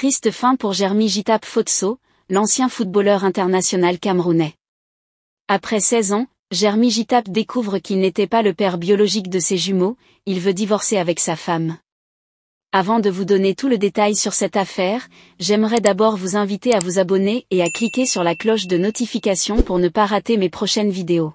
Triste fin pour Jeremy Jitap Fotso, l'ancien footballeur international camerounais. Après 16 ans, Jeremy Jitap découvre qu'il n'était pas le père biologique de ses jumeaux, il veut divorcer avec sa femme. Avant de vous donner tout le détail sur cette affaire, j'aimerais d'abord vous inviter à vous abonner et à cliquer sur la cloche de notification pour ne pas rater mes prochaines vidéos.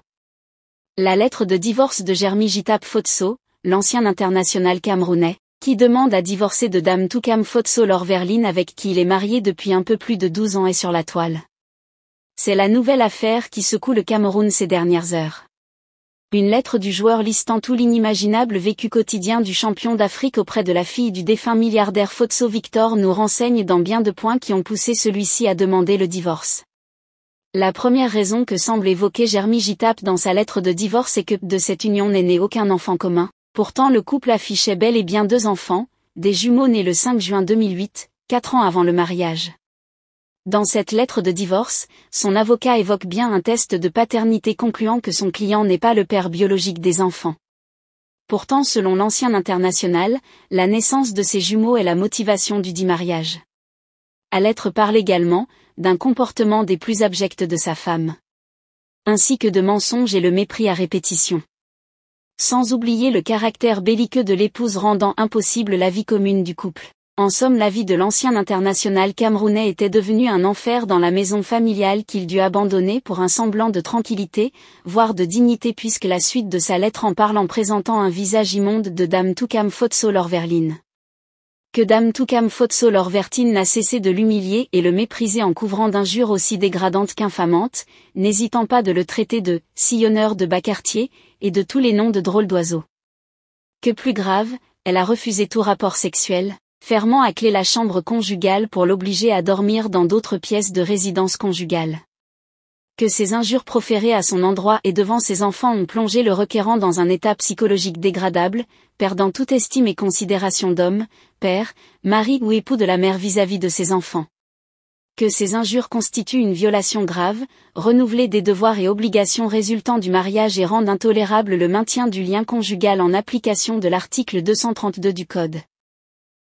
La lettre de divorce de Jeremy Jitap Fotso, l'ancien international camerounais, qui demande à divorcer de Dame Toukam Fotso Lorverline avec qui il est marié depuis un peu plus de 12 ans est sur la toile. C'est la nouvelle affaire qui secoue le Cameroun ces dernières heures. Une lettre du joueur listant tout l'inimaginable vécu quotidien du champion d'Afrique auprès de la fille du défunt milliardaire Fotso Victor nous renseigne dans bien de points qui ont poussé celui-ci à demander le divorce. La première raison que semble évoquer Jeremy Jitap dans sa lettre de divorce est que de cette union n'est né aucun enfant commun. Pourtant le couple affichait bel et bien 2 enfants, des jumeaux nés le 5 juin 2008, 4 ans avant le mariage. Dans cette lettre de divorce, son avocat évoque bien un test de paternité concluant que son client n'est pas le père biologique des enfants. Pourtant selon l'ancien international, la naissance de ses jumeaux est la motivation du dit mariage. La lettre parle également d'un comportement des plus abjects de sa femme. Ainsi que de mensonges et le mépris à répétition. Sans oublier le caractère belliqueux de l'épouse rendant impossible la vie commune du couple. En somme, la vie de l'ancien international camerounais était devenue un enfer dans la maison familiale qu'il dut abandonner pour un semblant de tranquillité, voire de dignité puisque la suite de sa lettre en parle en présentant un visage immonde de Dame Toukam Fotso Lorverline. Que Dame Toukam Fotso Lorverline n'a cessé de l'humilier et le mépriser en couvrant d'injures aussi dégradantes qu'infamantes, n'hésitant pas de le traiter de « sillonneur de bas quartier » et de tous les noms de drôles d'oiseaux. Que plus grave, elle a refusé tout rapport sexuel, fermant à clé la chambre conjugale pour l'obliger à dormir dans d'autres pièces de résidence conjugale. Que ces injures proférées à son endroit et devant ses enfants ont plongé le requérant dans un état psychologique dégradable, perdant toute estime et considération d'homme, père, mari ou époux de la mère vis-à-vis de ses enfants. Que ces injures constituent une violation grave, renouvelée des devoirs et obligations résultant du mariage et rendent intolérable le maintien du lien conjugal en application de l'article 232 du Code.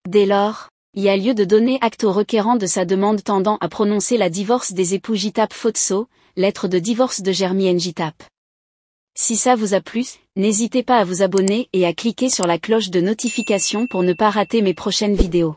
Dès lors, il y a lieu de donner acte au requérant de sa demande tendant à prononcer la divorce des époux Jitap Fotso, lettre de divorce de Jeremy Jitap. Si ça vous a plu, n'hésitez pas à vous abonner et à cliquer sur la cloche de notification pour ne pas rater mes prochaines vidéos.